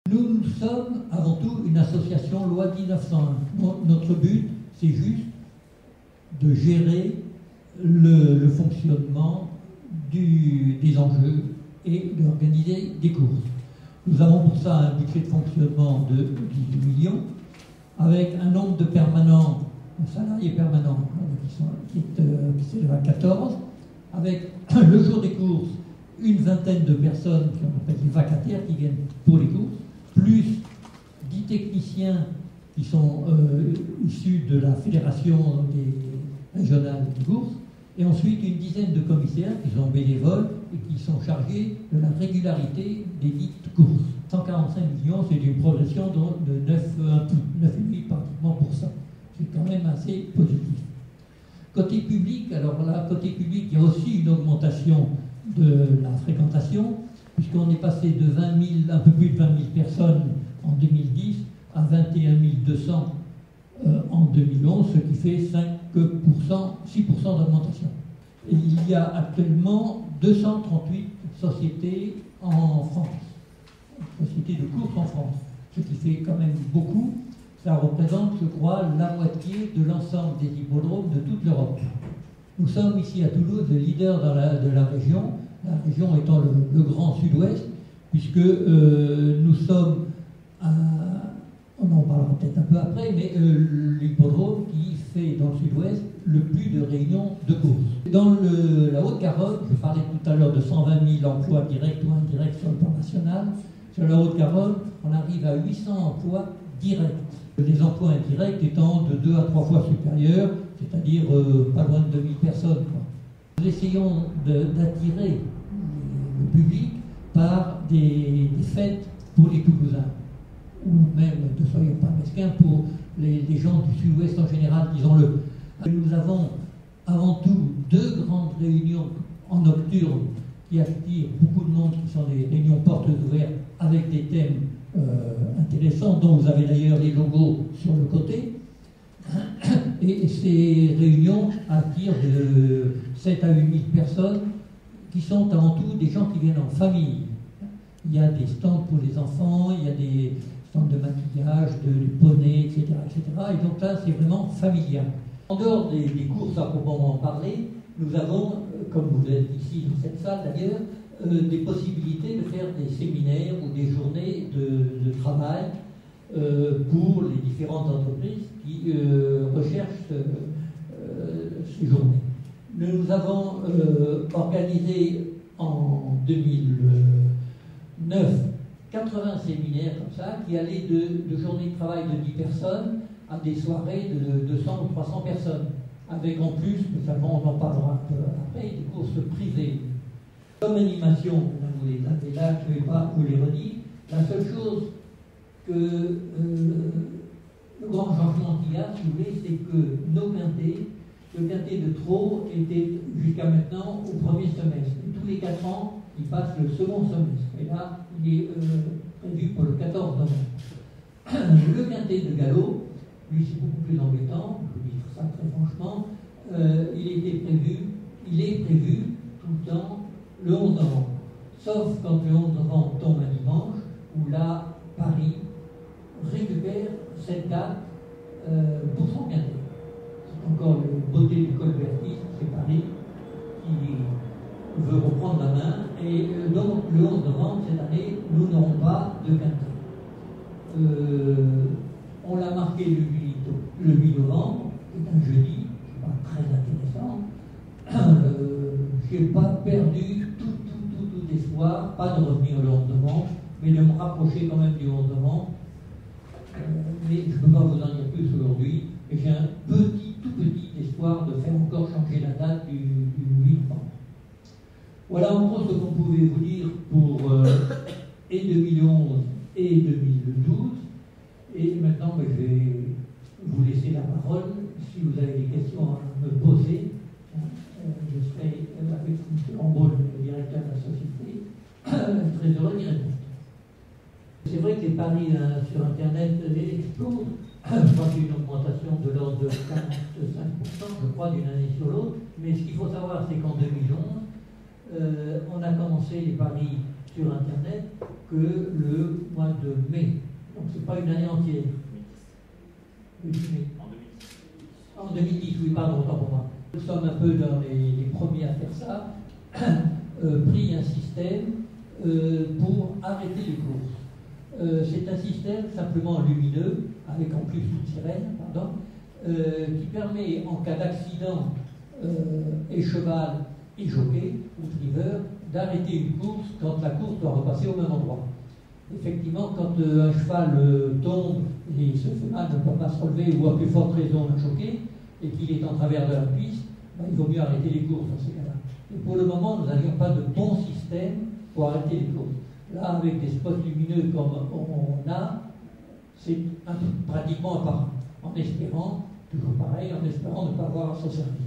Nous sommes avant tout une association loi 1901. Notre but, c'est juste de gérer le fonctionnement des enjeux et d'organiser des courses. Nous avons pour ça un budget de fonctionnement de 18 millions, avec un nombre de permanents, salariés permanents, qui s'élève à 14, avec le jour des courses, une vingtaine de personnes qu'on appelle des vacataires qui viennent pour les courses, plus 10 techniciens qui sont issus de la fédération des régionales de courses, et ensuite une dizaine de commissaires qui sont bénévoles et qui sont chargés de la régularité des dites courses. 145 millions, c'est une progression de 9,5 pratiquement pour ça. C'est quand même assez positif. Côté public, alors là, côté public, il y a aussi une augmentation de la fréquentation, puisqu'on est passé de 20 000, un peu plus de 20 000 personnes en 2010 à 21 200 en 2011, ce qui fait 6% d'augmentation. Et il y a actuellement 238 sociétés en France, sociétés de courses en France, ce qui fait quand même beaucoup. Ça représente, je crois, la moitié de l'ensemble des hippodromes de toute l'Europe. Nous sommes ici à Toulouse le leader de la région étant le Grand Sud-Ouest, puisque nous sommes, on en parlera peut-être un peu après, mais l'hippodrome qui fait dans le Sud-Ouest le plus de réunions de courses. Dans la Haute-Garonne, je parlais tout à l'heure de 120 000 emplois directs ou indirects sur le plan national. Sur la Haute-Garonne, on arrive à 800 emplois directs. Les emplois indirects étant de 2 à 3 fois supérieurs, c'est-à-dire pas loin de 2000 personnes, quoi. Nous essayons d'attirer le public par des fêtes pour les Toulousains, ou même, ne soyons pas mesquins, pour les gens du Sud-Ouest en général, disons-le. Nous avons avant tout 2 grandes réunions en nocturne qui attirent beaucoup de monde, qui sont des réunions portes ouvertes avec des thèmes intéressants, dont vous avez d'ailleurs les logos sur le côté. Et ces réunions attirent de 7 à 8 000 personnes qui sont avant tout des gens qui viennent en famille. Il y a des stands pour les enfants, il y a des stands de maquillage, de poneys, etc., etc. Et donc là, c'est vraiment familial. En dehors des courses à proprement parler, nous avons, comme vous êtes ici dans cette salle d'ailleurs, des possibilités de faire des séminaires ou des journées de travail pour les différentes entreprises qui recherchent ces journées. Nous avons organisé en 2009 80 séminaires comme ça, qui allaient de journées de travail de 10 personnes à des soirées de 200 ou 300 personnes, avec en plus, mais on en parlera un peu après, des courses privées. Comme animation, vous les avez là, je ne vais pas vous les redire. La seule chose que le grand changement qu'il y a, si vous voulez, c'est que nos quintés, le quintet de trop était jusqu'à maintenant au premier semestre. Et tous les 4 ans, il passe le second semestre. Et là, il est prévu pour le 14 novembre. Le quintet de galop, lui, c'est beaucoup plus embêtant, je vous dis ça très franchement, il est prévu tout le temps le 11 novembre. Sauf quand le 11 novembre tombe un dimanche, où là, Paris récupère cette date pour son quintet. C'est encore le beauté du colbertisme, c'est Paris qui veut reprendre la main. Et donc, le 11 novembre, cette année, nous n'aurons pas de quintet. On l'a marqué le 8 novembre, c'est un jeudi, c'est pas très intéressant. Je n'ai pas perdu tout espoir, pas de revenir le 11 novembre, mais de me rapprocher quand même du 11 novembre. Mais je ne peux pas vous en dire plus aujourd'hui, et j'ai un tout petit espoir de faire encore changer la date du 8 novembre. Voilà en gros ce qu'on pouvait vous dire pour et 2011 et 2012. Et maintenant, je vais vous laisser la parole. Si vous avez des questions à me poser, je serai avec M. Rambaud, le directeur de la société, très heureux d'y répondre. C'est vrai que les paris sur Internet explosent. Je crois qu'il y a une augmentation de l'ordre de 45%, je crois, d'une année sur l'autre. Mais ce qu'il faut savoir, c'est qu'en 2011, on a commencé les paris sur Internet que le mois de mai. Donc ce n'est pas une année entière. Oui, mais... En 2010, oui, pardon, autant pour moi. Nous sommes un peu dans les premiers à faire ça, pris un système pour arrêter les courses. C'est un système simplement lumineux, avec en plus une sirène, pardon, qui permet, en cas d'accident, et cheval et jockey ou driver, d'arrêter une course quand la course doit repasser au même endroit. Effectivement, quand un cheval tombe et se fait mal, ne peut pas se relever, ou à plus forte raison un jockey, et qu'il est en travers de la piste, ben, il vaut mieux arrêter les courses dans ces cas-là. Et pour le moment, nous n'avions pas de bon système pour arrêter les courses. Là, avec des spots lumineux comme on a, c'est pratiquement apparent, en espérant, toujours pareil, en espérant ne pas avoir à s'en servir.